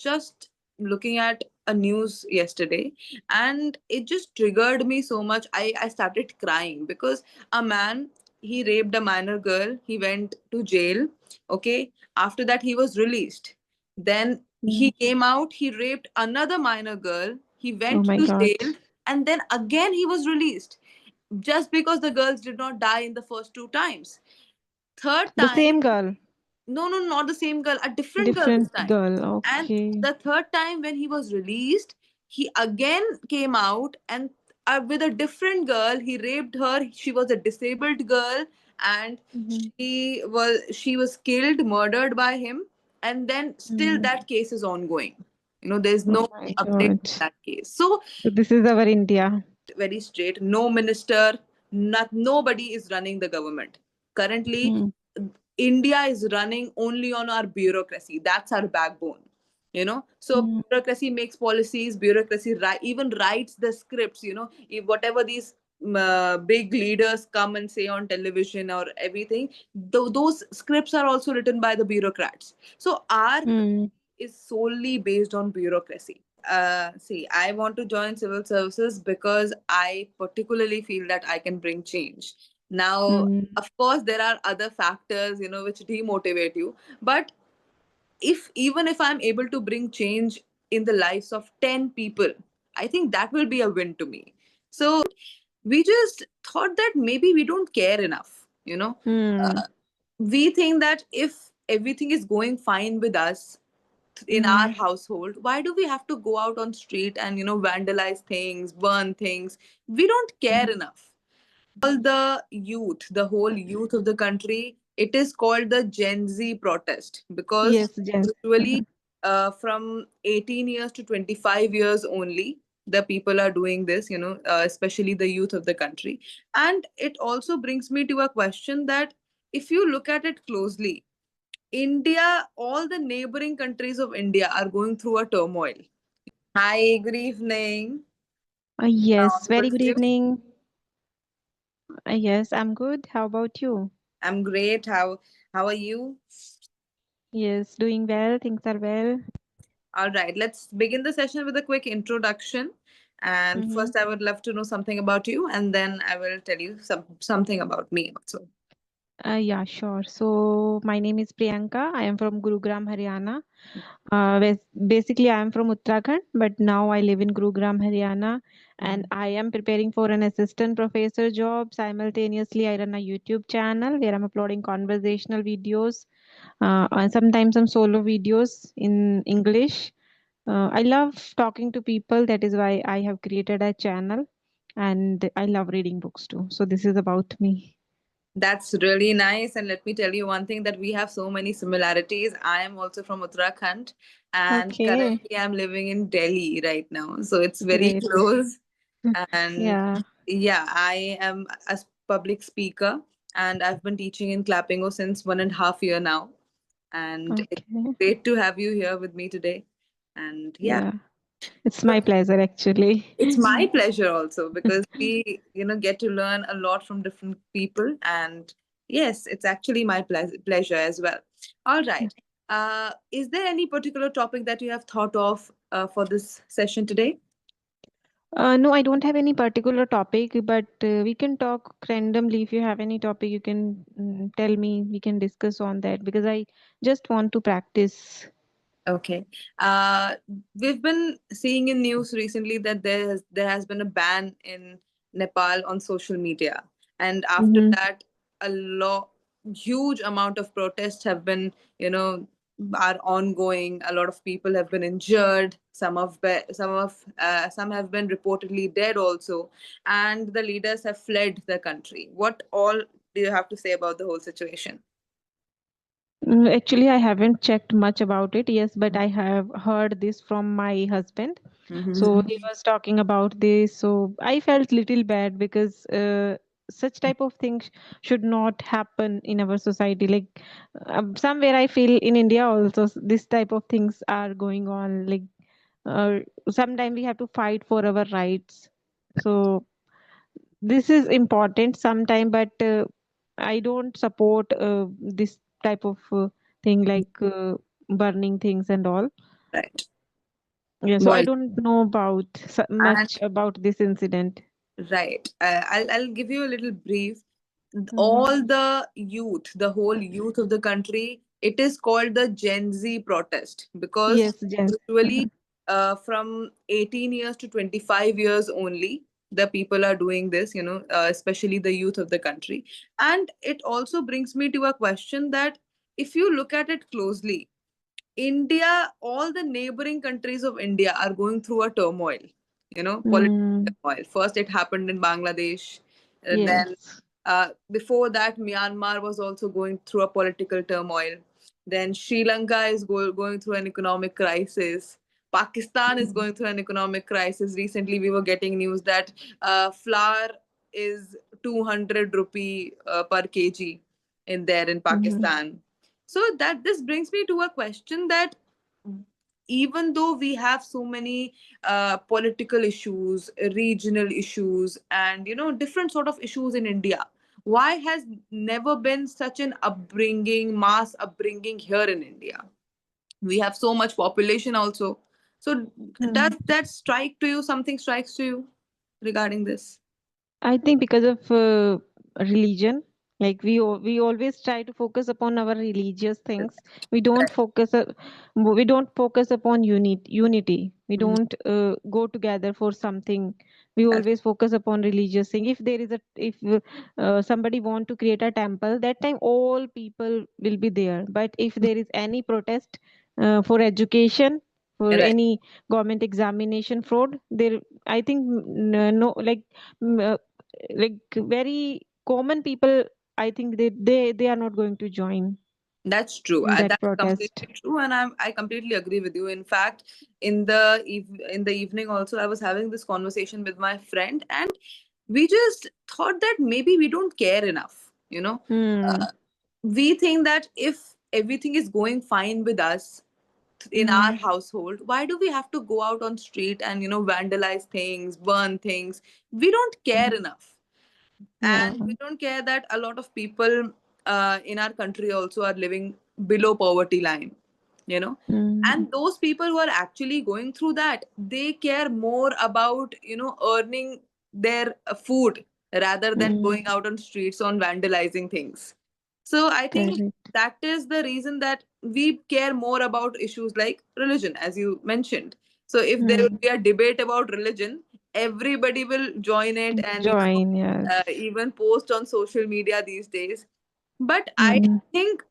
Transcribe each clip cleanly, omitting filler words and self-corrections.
just looking at a news yesterday, and it just triggered me so much. I started crying because a man, he raped a minor girl. He went to jail. Okay. After that, he was released. Then he Mm. came out, he raped another minor girl. He Oh went my to God. jail, and then again he was released just because the girls did not die in the first two times. Third The time, same girl, no, no, not the same girl, a different girl this different time. girl. And Okay. the third time when he was released, he again came out, and with a different girl, he raped her. She was a disabled girl, and Mm-hmm. she was killed, murdered by him. And then still Mm. that case is ongoing. There's Oh no my update God. in that case. So So this is our India. very straight. No minister, nobody is running the government. Currently, Mm. India is running only on our bureaucracy. That's our backbone. So Mm. bureaucracy makes policies, bureaucracy even writes the scripts. If whatever these big leaders come and say on television or everything, those scripts are also written by the bureaucrats. So our Mm. is solely based on bureaucracy. See, I want to join civil services because I particularly feel that I can bring change. Now, Mm. of course, there are other factors, which demotivate you. But if even if I'm able to bring change in the lives of 10 people, I think that will be a win to me. So we just thought that maybe we don't care enough. Mm. Uh, we think that if everything is going fine with us in our Mm. household, why do we have to go out on street and vandalize things, burn things? We don't care Mm. enough. All the youth, the whole youth of the country, it is called the Gen Z protest because Yes, Jen. usually from 18 years to 25 years only, the people are doing this, especially the youth of the country. And it also brings me to a question that if you look at it closely, India, all the neighboring countries of India are going through a turmoil. Hi, good evening. Am I Yes, audible very to good you? evening. Yes, I'm good. How about you? I'm great. How are you? Yes, doing well. Things are well. All right, let's begin the session with a quick introduction. And Mm-hmm. first, I would love to know something about you, and then I will tell you something about me also. Yeah, sure. So my name is Priyanka. I am from Gurugram, Haryana. Basically, I am from Uttarakhand, but now I live in Gurugram, Haryana, and Mhm. I am preparing for an assistant professor job. Simultaneously, I run a YouTube channel where I'm uploading conversational videos, and sometimes some solo videos in English. I love talking to people. That is why I have created a channel, and I love reading books too. So this is about me. That's really nice. And let me tell you one thing that we have so many similarities. I am also from Uttarakhand, and Okay, currently I'm living in Delhi right now. So it's very great. close. And Yeah. yeah, I am a public speaker, and I've been teaching in Clapingo since 1.5 year now. And it's Okay. great to have you here with me today. And yeah, Yeah. It's my pleasure actually. it's my pleasure also because we, get to learn a lot from different people. And yes, it's actually my pleasure as well. All right. Is there any particular topic that you have thought of for this session today? No, I don't have any particular topic, but we can talk randomly. If you have any topic, you can tell me. We can discuss on that because I just want to practice. Okay. Uh, we've been seeing in news recently that there has been a ban in Nepal on social media, and after Mm-hmm. that, a lot huge amount of protests have been, are ongoing. A lot of people have been injured. Some have been reportedly dead also, and the leaders have fled the country. What all do you have to say about the whole situation? Actually, I haven't checked much about it. Yes, but I have heard this from my husband. So he was talking about this. So I felt little bad because such type of things should not happen in our society. Like somewhere I feel in India also this type of things are going on. Like uh, sometimes we have to fight for our rights. So this is important sometime, but I don't support this type of thing like burning things and all. Right. Yeah, so I boil. don't know about And much about this incident. right, I'll give you a little brief. Mm-hmm. All the youth, the whole youth of the country, it is called the Gen Z protest because Yes, Jen. usually from 18 years to 25 years only, the people are doing this, especially the youth of the country. And it also brings me to a question that if you look at it closely, India, all the neighboring countries of India are going through a turmoil, political Mm, turmoil. First, it happened in Bangladesh. Then, yes. before that, Myanmar was also going through a political turmoil. Then, Sri Lanka is going through an economic crisis. Pakistan is Mm-hmm. going through an economic crisis. Recently, we were getting news that flour is 200 rupee per kg in there in Mm-hmm. Pakistan. So that this brings me to a question that even though we have so many political issues, regional issues, and different sort of issues in India, why has never been such an upbringing, mass upbringing here in India? We have so much population also. So does that strike to you? Something strikes to you regarding this? I think because of religion, like we always try to focus upon our religious things. We don't Right. focus we don't focus upon unity. We Mhm. don't go together for something. We That's always focus upon religious thing. If there is a if somebody want to create a temple, that time all people will be there. But if there is any protest for education, for right. any government examination fraud, there I think no, mm, uh, like very common people, I think they are not going to join That's true. in that That's protest. completely true, and I completely agree with you. In fact, in the evening also, I was having this conversation with my friend, and we just thought that maybe we don't care enough. Hmm. We think that if everything is going fine with us in our Hmm. household, why do we have to go out on street and vandalize things, burn things? We don't care enough, Yeah. and we don't care that a lot of people in our country also are living below poverty line you know Hmm. and those people who are actually going through that, they care more about earning their food rather than Hmm. going out on streets on vandalizing things. So I think Correct. that is the reason that we care more about issues like religion, as you mentioned. So if there Hmm. will be a debate about religion, everybody will join it and Join, yes. even post on social media these days. But I Hmm. think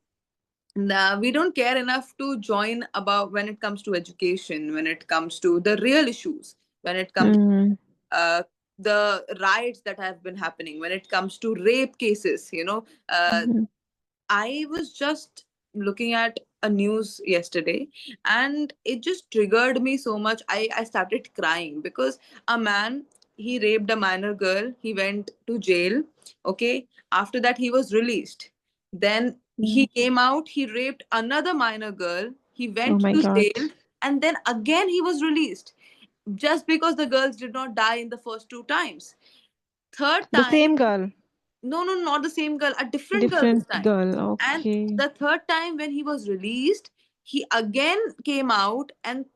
we don't care enough to join about when it comes to education, when it comes to the real issues, when it comes Hmm. uh, the riots that have been happening, when it comes to rape cases. Hmm. I was just looking at a news yesterday, and it just triggered me so much. I started crying because a man, he raped a minor girl, he went to jail. Okay. After that, he was released. Then Hmm. he came out, he raped another minor girl, he Oh went my to God. jail, and then again he was released just because the girls did not die in the first two times. Third The time, same girl. no, no, not the same girl, a different girl this Different time. girl. And Okay. the third time when he was released, he again came out and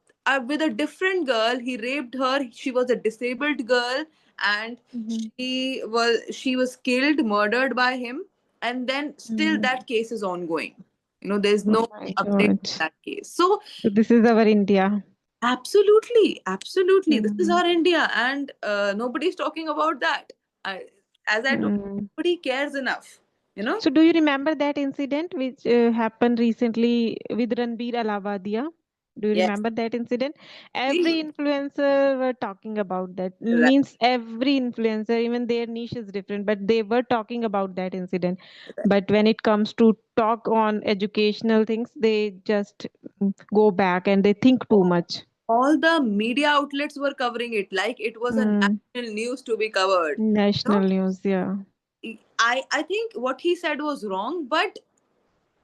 with a different girl, he raped her. She was a disabled girl, and Hmm. she was killed, murdered by him. And then still Hmm. that case is ongoing. There's Oh no my update God. in that case. So So this is our India. absolutely, absolutely. This is Hmm. our India, and nobody's talking about that. As I told, Hmm. nobody cares enough. You know, So, do you remember that incident which happened recently with Ranbir Alawadia? Do you yes. remember that incident? Every See, influencer were talking about that. right, Means every influencer, even their niche is different, but they were talking about that incident. right. But when it comes to talk on educational things, they just go back and they think too much. All the media outlets were covering it like it was a Hmm. national news to be covered. National news, yeah. I think what he said was wrong, but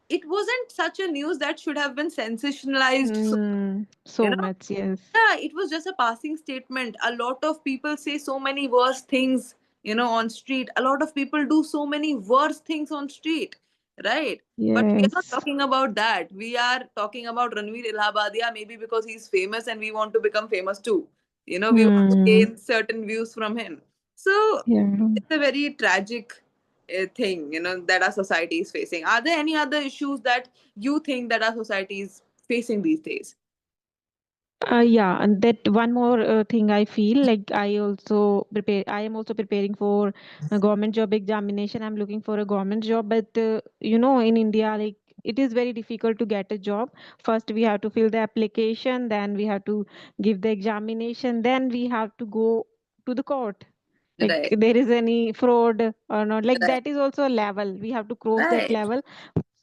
it wasn't such a news that should have been sensationalized. So, Hmm. you So know, much, yes. yeah, it was just a passing statement. A lot of people say so many worse things, on street. A lot of people do so many worse things on street. right? But we are not Yes. talking about that. We are talking about Ranveer Ilahabadia, maybe because he's famous and we want to become famous too. We want to Hmm. gain certain views from him. So Yeah. it's a very tragic thing, that our society is facing. Are there any other issues that you think that our society is facing these days? Yeah, and that one more thing I feel like I also prepare. I am also preparing for a government job examination. I'm looking for a government job, but in India, like it is very difficult to get a job. First, we have to fill the application, then we have to give the examination, then we have to go to the court. Like Right, there is any fraud or not. Like right, that is also a level. We have to cross that right. level.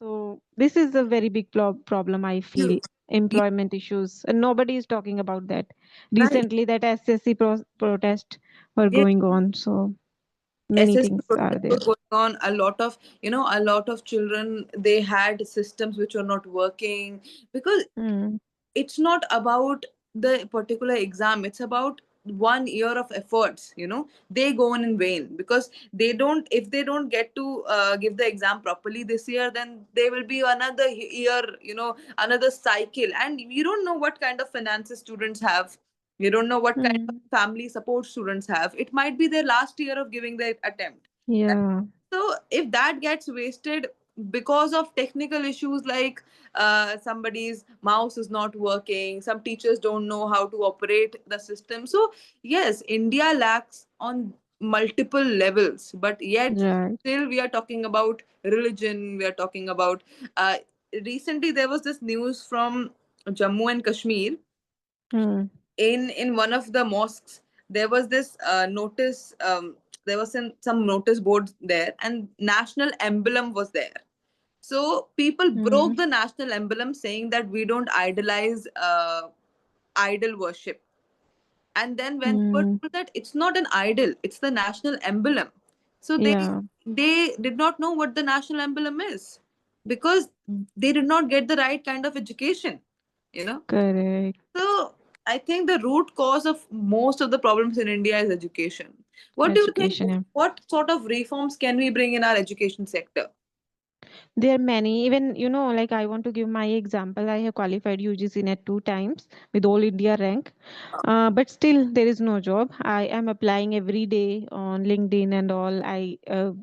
So this is a very big problem I feel, You, you employment issues, and nobody is talking about that. right. Recently, that SSC protest were Yes, going on, so many SSC things are protest there. was going on. A lot of children, they had systems which were not working, because Hmm. it's not about the particular exam, it's about 1 year of efforts, they go on in vain, because they don't if they don't get to give the exam properly this year, then there will be another year, another cycle, and you don't know what kind of finances students have. You don't know what kind of Hmm. family support students have. It might be their last year of giving their attempt. Yeah. So if that gets wasted because of technical issues, like somebody's mouse is not working, some teachers don't know how to operate the system. So yes, India lacks on multiple levels, but yet Right. still we are talking about religion. We are talking about recently there was this news from Jammu and Kashmir. Hmm. In one of the mosques, there was this notice, there was some notice board there, and national emblem was there. So people Hmm. broke the national emblem, saying that we don't idolize idol worship. And then when they were Hmm. told that it's not an idol, it's the national emblem, so they Yeah. they did not know what the national emblem is, because they did not get the right kind of education you know Correct. so I think the root cause of most of the problems in India is education. What do you think? Education. Yeah. What sort of reforms can we bring in our education sector? There are many, even, like I want to give my example. I have qualified UGC net 2 times with all India rank, but still there is no job. I am applying every day on LinkedIn and all. I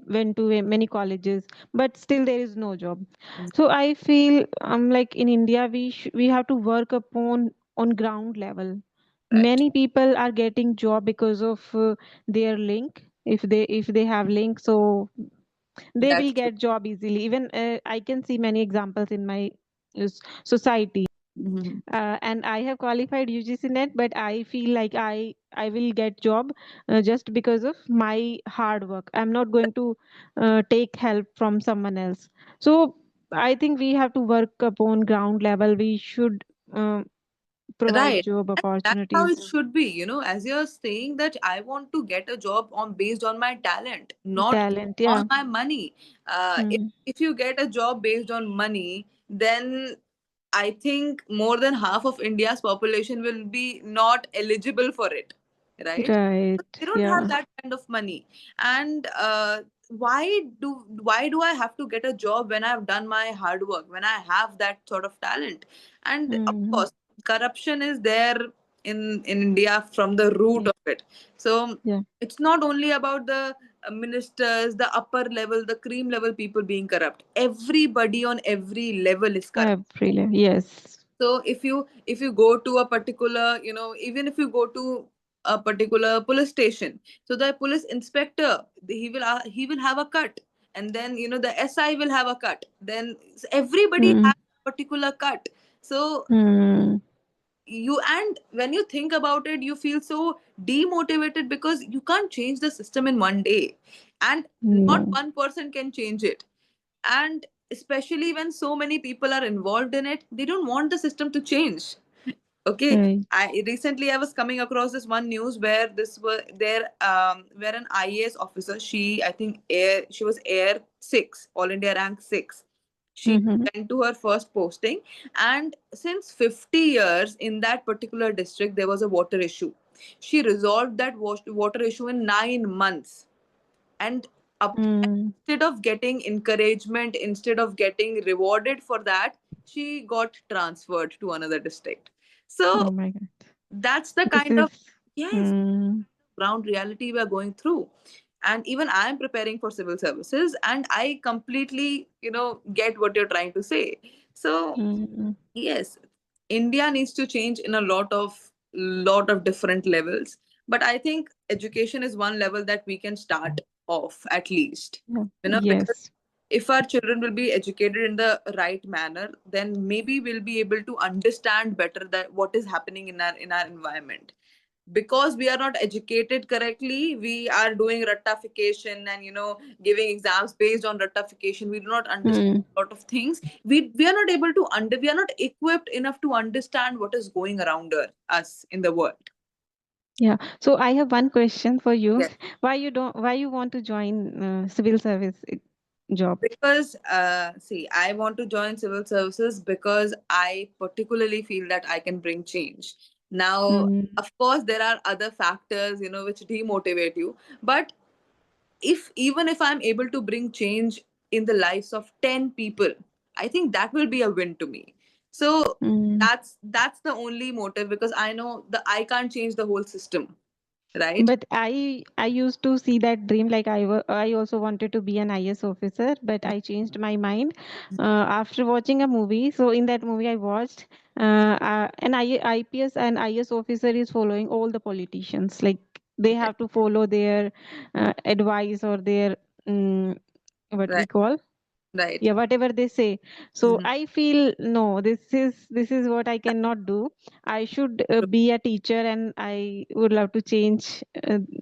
went to many colleges, but still there is no job. So I feel like in India we have to work upon on ground level. Right. Many people are getting job because of their link. If they have link, so they That's will true. get job easily. Even I can see many examples in my society, Mhm. and I have qualified UGC net, but I feel like I will get job just because of my hard work. I'm not going to take help from someone else. So I think we have to work upon ground level. We should uh, provide Right. job And that's how it opportunities. should be. As you're saying that I want to get a job on based on my talent, not Talent, on yeah. my money. If, Hmm. if you get a job based on money, then I think more than half of India's population will be not eligible for it, right? Right. They don't have Yeah. that kind of money. And why do I have to get a job when I've done my hard work, when I have that sort of talent? And of Hmm. course, corruption is there in India from the root Yeah. of it. So Yeah. it's not only about the ministers, the upper level, the cream level people being corrupt. Everybody on every level is corrupt. Every yes. So if you go to a particular, even if you go to a particular police station, so the police inspector, he will have a cut, and then the SI will have a cut, then everybody Hmm. has a particular cut. So Hmm. and when you think about it, you feel so demotivated, because you can't change the system in one day, and not Yeah. one person can change it. And especially when so many people are involved in it, they don't want the system to change. Okay, Right. I was coming across this one news where this were there where an IAS officer, she was air 6, all India rank 6. She Mm-hmm. went to her first posting, and since 50 years in that particular district there was a water issue. She resolved that water issue in 9 months. And up. Mm. Instead of getting encouragement, instead of getting rewarded for that, she got transferred to another district. So Oh my God. that's the This kind of, is. yes, Mm. ground reality we are going through. And even I am preparing for civil services, and I completely, get what you're trying to say. So Mm. yes, India needs to change in a lot of different levels. But I think education is one level that we can start off at least. Yeah. Because Yes. if our children will be educated in the right manner, then maybe we'll be able to understand better that what is happening in our environment. Because we are not educated correctly, we are doing ratification and giving exams based on ratification. We do not understand Mm. a lot of things. We are not able to we are not equipped enough to understand what is going around us in the world. Yeah. So I have one question for you. Yes. Why you want to join civil service job? Because see, I want to join civil services because I particularly feel that I can bring change. Now, Mm. of course, there are other factors, which demotivate you. But if even if I'm able to bring change in the lives of 10 people, I think that will be a win to me. So Mm. that's the only motive, because I know the I can't change the whole system, right? But I used to see that dream, like I also wanted to be an IS officer, but I changed my mind after watching a movie. So in that movie I watched an IPS and IS officer is following all the politicians, like they have to follow their advice or their what we Right, call, right. yeah, whatever they say. So Mhm. I feel no, this is what I cannot do. I should be a teacher, and I would love to change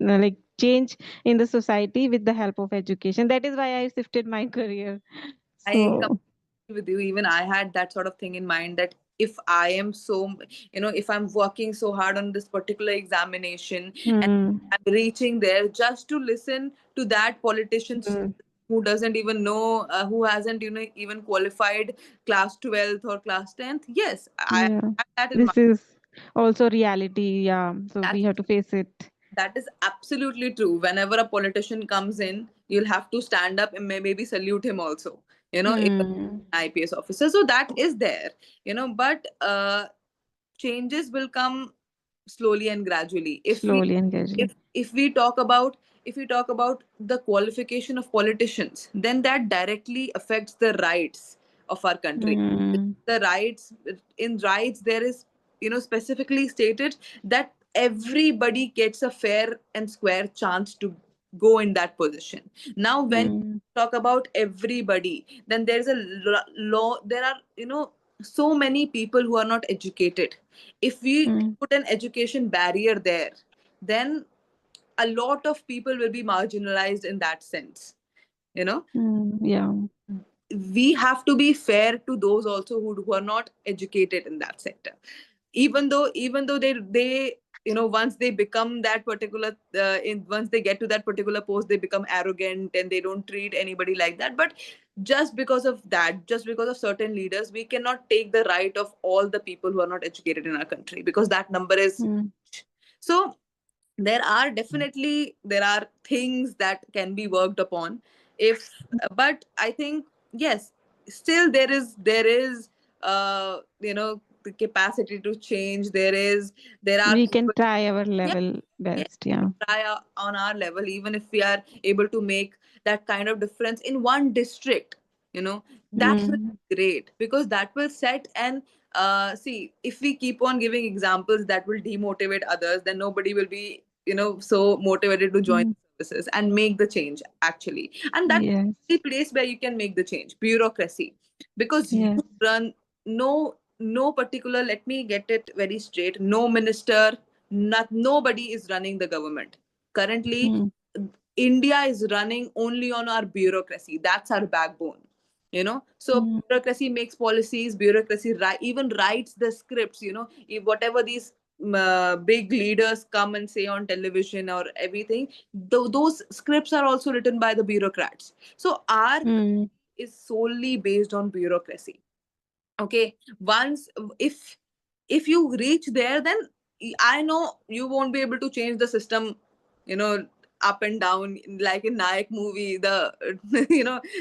like change in the society with the help of education. That is why I shifted my career. I So with you. Even I had that sort of thing in mind, that if I am so, if I'm working so hard on this particular examination and mm, I'm reaching there just to listen to that politician mm, who doesn't even know, who hasn't even qualified class 12th or class 10th, yes, I yeah, have that in mind. this is also reality. Yeah, so we That have to face it. that is absolutely true. Whenever a politician comes in, you'll have to stand up and maybe salute him also, if an Mm, IPS officer. So that is there, but changes will come slowly and gradually. if we slowly and gradually. if we talk about the qualification of politicians, then that directly affects the rights of our country. Mm, The rights, in rights there is, specifically stated that everybody gets a fair and square chance to go in that position. Now when mm, talk about everybody, then there's a law. There are, so many people who are not educated. If we mm, put an education barrier there, then a lot of people will be marginalized in that sense. you know yeah. we have to be fair to those also who are not educated in that sector. Even though they once they become that particular, once they get to that particular post, they become arrogant and they don't treat anybody like that. But just because of certain leaders, we cannot take the right of all the people who are not educated in our country, because that number is Mm, so. There are things that can be worked upon. If But I think, yes, still there is the capacity to change. There are we can people. try our Yeah, level yeah, best. we can Yeah. try on our level, even if we are able to make that kind of difference in one district. That will Mm, be great, because that will set and see, if we keep on giving examples that will demotivate others, then nobody will be so motivated to join mm, services and make the change actually. And that's yes. the place where you can make the change: bureaucracy. Because you Yes. run, no particular, let me get it very straight, no minister, nobody is running the government currently. Mm, India is running only on our bureaucracy. That's our backbone. So mm, bureaucracy makes policies, bureaucracy even writes the scripts. If whatever these big leaders come and say on television or everything, those scripts are also written by the bureaucrats. So our mm, is solely based on bureaucracy. Okay, once, if you reach there, then I know you won't be able to change the system, you know up and down like in Nayak movie. The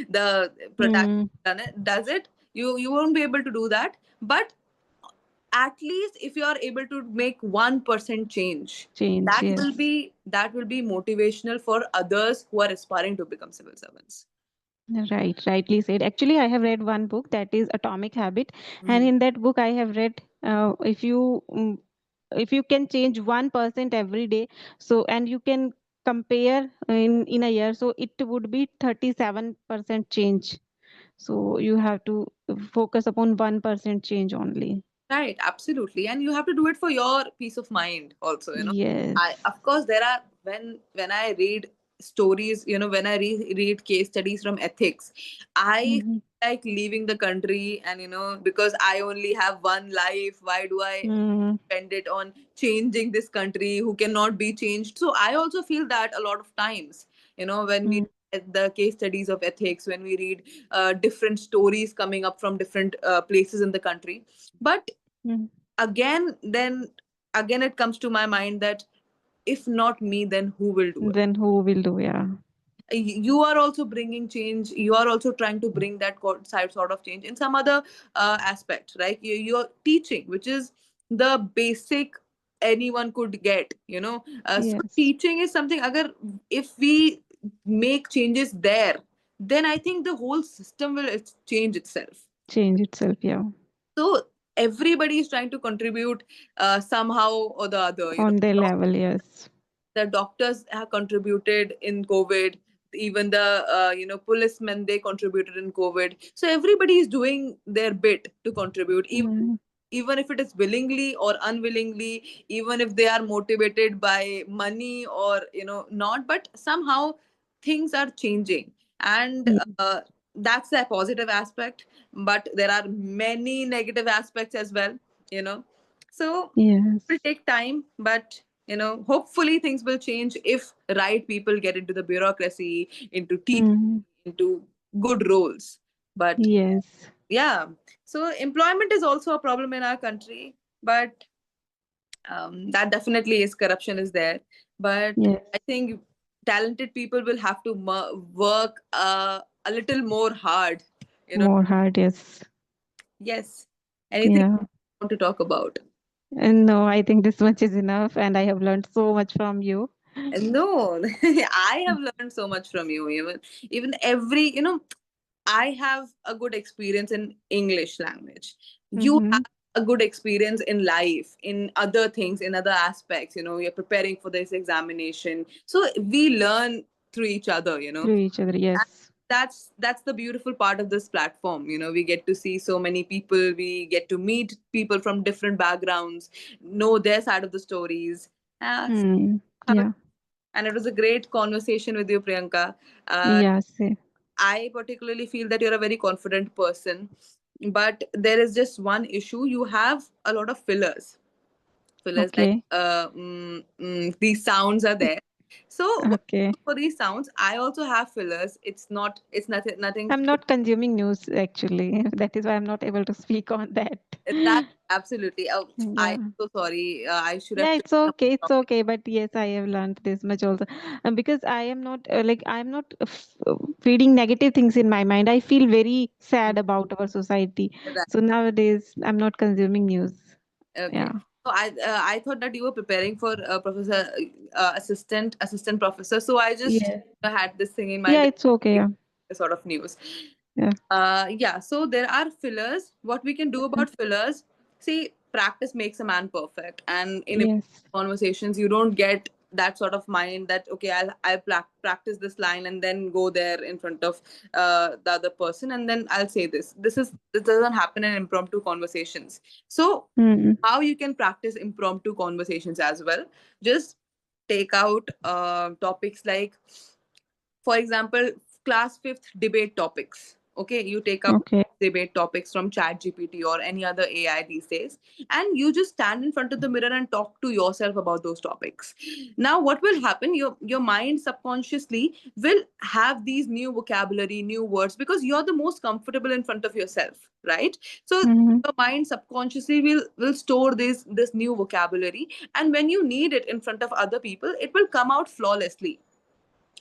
the Mm, protagonist does it. You won't be able to do that. But at least if you are able to make 1% change, change, yes. that will be motivational for others who are aspiring to become civil servants. Right, rightly said. Actually, I have read one book that is Atomic Habit, and Mhm. in that book, I have read if you can change 1% every day, so and you can compare in a year, so it would be 37% change. So you have to focus upon 1% change only. Right, absolutely. And you have to do it for your peace of mind also. I, Yes. of course, there are, when I read stories, when I read case studies from ethics, I Mm-hmm. like leaving the country, and because I only have one life, why do I Mm-hmm. spend it on changing this country who cannot be changed? So I also feel that a lot of times, when we at the case studies of ethics, when we read different stories coming up from different places in the country. But Mm-hmm. again it comes to my mind that if not me, then who will do it? Then who will do? Yeah. You are also bringing change, you are also trying to bring that sort of change in some other aspect, right? You're teaching, which is the basic anyone could get. So Yes. teaching is something, agar if we make changes there, then I think the whole system will change itself. Change itself. Yeah. So everybody is trying to contribute somehow or the other. On their level. Yes. The doctors have contributed in COVID. Even the policemen, they contributed in COVID. So everybody is doing their bit to contribute, Mm-hmm. even if it is willingly or unwillingly, even if they are motivated by money or not, but somehow things are changing. And that's the positive aspect, but there are many negative aspects as well you know so it will Yes. take time, but hopefully things will change if right people get into the bureaucracy, into teaching, Mm-hmm. into good roles. But Yes. yeah, so employment is also a problem in our country, but that definitely is, corruption is there. But Yes. I think talented people will have to work a little more hard you know More hard. Yes. yes. Anything Yeah. you want to talk about? And no, I think this much is enough, and I have learned so much from you. No, I have learned so much from you. Even every, I have a good experience in English language. You Mm-hmm. have a good experience in life, in other things, in other aspects. You're preparing for this examination. So we learn through each other. Through each other. And Yes. that's the beautiful part of this platform. We get to see so many people, we get to meet people from different backgrounds, know their side of the stories. So Hmm. have a Yeah. and it was a great conversation with you, Priyanka. Uh, Yeah. See. I particularly feel that you're a very confident person, but there is just one issue. You have a lot of fillers. Fillers like Okay. these sounds are there. So Okay. for these sounds, I also have fillers. It's not. It's nothing. Nothing. I'm not consuming news actually. That is why I'm not able to speak on that. That absolutely. Oh, I'm Yeah. so sorry. I should have Yeah, taken it's okay. some. It's okay. But yes, I have learned this much also. Because I am not I'm not feeding negative things in my mind. I feel very sad about our society. Right. So nowadays, I'm not consuming news. Okay. Yeah. So I thought that you were preparing for professor assistant professor. So I just Yeah. had this thing in Yeah, mind, it's okay. that Yeah. sort of news. Yeah. Yeah. So there are fillers. What we can do Mhm. about fillers? See, practice makes a man perfect, and in Yes. conversations, you don't get that sort of mind that okay, I'll practice this line and then go there in front of the other person, and then I'll say this. This doesn't happen in impromptu conversations. So Mm. how you can practice impromptu conversations as well? Just take out topics like, for example, class fifth debate topics. Okay, you take up Okay. debate topics from chat gpt or any other AI these days, and you just stand in front of the mirror and talk to yourself about those topics. Now what will happen, your mind subconsciously will have these new vocabulary, new words, because you're the most comfortable in front of yourself, right? So Mm-hmm. your mind subconsciously will store this new vocabulary, and when you need it in front of other people, it will come out flawlessly.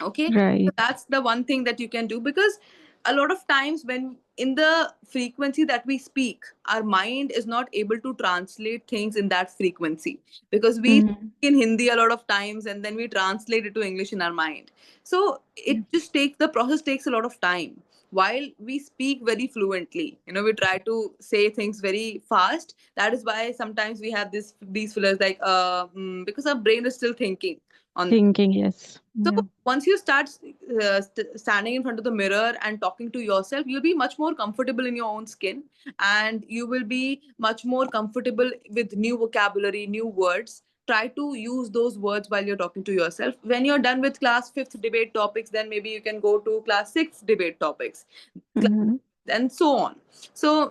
Okay, so Right. that's the one thing that you can do, because a lot of times when in the frequency that we speak, our mind is not able to translate things in that frequency, because we Mm-hmm. speak in Hindi a lot of times and then we translate it to English in our mind. So it Yeah. just takes, the process takes a lot of time. While we speak very fluently, we try to say things very fast. That is why sometimes we have these fillers like because our brain is still thinking on. Thinking, yes. So Yeah. once you start standing in front of the mirror and talking to yourself, you'll be much more comfortable in your own skin, and you will be much more comfortable with new vocabulary, new words. Try to use those words while you're talking to yourself. When you're done with class fifth debate topics, then maybe you can go to class sixth debate topics, Mm-hmm. and so on. So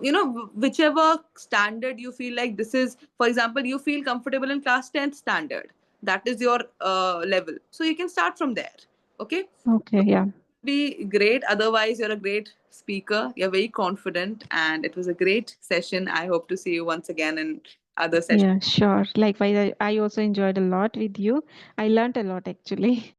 whichever standard you feel like, this is, for example, you feel comfortable in class 10th standard, that is your level, so you can start from there. Okay, Okay, so yeah. be great. Otherwise, you're a great speaker, you're very confident, and it was a great session. I hope to see you once again in other sessions. Yeah, sure. Likewise, I also enjoyed a lot with you. I learned a lot actually.